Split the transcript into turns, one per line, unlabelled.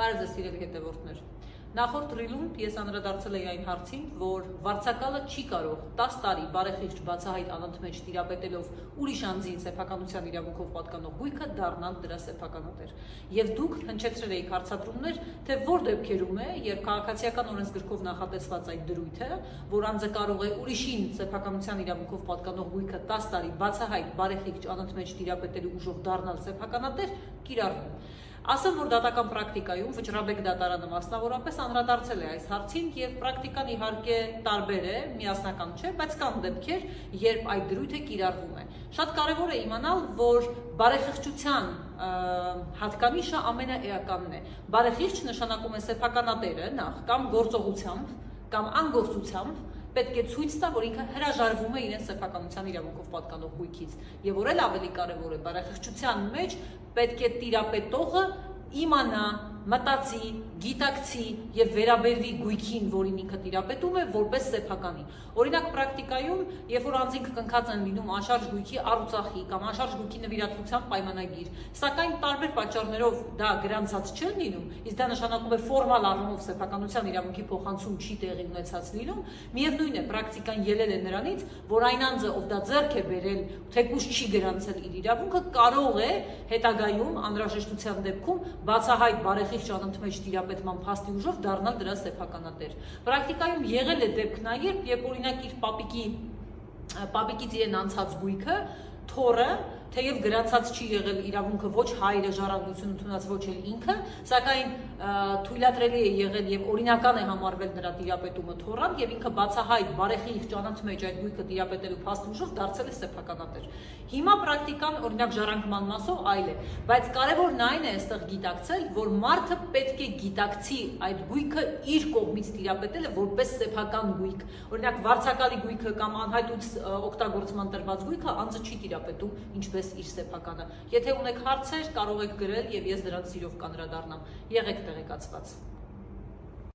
Բարև ձեզ սիրելի հետևորդներ։ Նախորդ ռիլում ես անդրադարձել էի այն հարցին, որ վարձակալը չի կարող 10 տարի բարեխիղճ բացահայտ անընդմեջ տիրապետելով ուրիշ անձին սեփականության իրավունքով պատկանող գույքը դառնալ դրա սեփականատեր։ Եվ դուք հնչեցրել էիք հարցադրումներ, թե որ դեպքերում է, երբ քաղաքացիական օրենսգրքով նախատեսված այդ դրույթը, որ անձը կարող է ուրիշին սեփականության իրավունքով պատկանող գույքը 10 տարի բացահայտ բարեխիղճ անընդմեջ տիրապետելու ուժով դառնալ սեփականատեր, կիրառվում։ Ասեմ, որ դատական պրակտիկայում Վճռաբեկ դատարանը մասնավորապես անդրադարձել է այս հարցին եւ պրակտիկան իհարկե տարբեր է, միասնական չէ, բայց կան դեպքեր, երբ այդ դրույթը կիրառվում է։ Շատ կարեւոր է իմանալ, որ բարեխիղճության հատկանիշը ամենաէականն է։ Բարեխիղճ նշանակում է սեփականատերը նախ կամ գործողությամբ կամ անգործությամբ պետք է ցույց տա, որ ինքը հրաժարվում է իրեն սեփականության իրավունքով պատկանող գույքից։ Եվ որ էլ ավելի կարևոր է, բարեխիղճության մեջ պետք է տիրապետողը իմանա, մտածի, գիտակցի եւ վերաբերվի գույքին, որին ինքը տիրապետում է, որպես սեփականի։ Օրինակ պրակտիկայում, երբ որ անձինք կնքած են լինում անշարժ գույքի առուծախի կամ անշարժ գույքի նվիրատվության պայմանագիր, սակայն տարբեր պատճառներով դա գրանցած չեն լինում, իսկ դա նշանակում է ֆորմալ առումով սեփականության իրավունքի փոխանցում չի տեղի ունեցած լինում, միևնույն է, պրակտիկան ելել է նրանից, որ այն անձը, ով դա ձեռք է բերել, թեկուզ չի գրանցել իր իրավունքը, կարող է հետագայում անհրաժեշտության դեպքում բացահայտ բարեխիղճ անընդմեջ տիրապետման փաստի ուժով դառնալ դրա սեփականատեր։ Պրակտիկայում եղել է դեպք նաև, երբ օրինակ իր պապիկից իրեն անցած գույքը, թոռը, թեև գրանցած չի եղել իրավունքը ոչ հայրը ժառանգություն ընդունած, ոչ էլ ինքը, սակայն թույլատրելի է եղել եւ օրինական է համարվել նրա տիրապետումը թոռան եւ ինքը բացահայտ բարեխիղճ անընդմեջ այդ գույքը տիրապետելու փաստի ուժով դարձել է սեփականատեր։ Հիմա պրակտիկան օրինակ ժառանգման մասով այլ է, բայց կարևորն այն է այստեղ գիտակցել, որ մարդը պետք է գիտակցի այդ գույքը իր կողմից տիրապետելը որպես սեփական գույք։ Օրինակ վարձակալի գույքը կամ անհայտույց օգտագործման տրված գույքը անձը չի տիրապետում ինչպես իր սեփականը։ Եթե ունեք հարցեր, կարող եք գրել եւ ես դրանց սիրով կանդրադառնամ։ Եղեք տեղեկացված։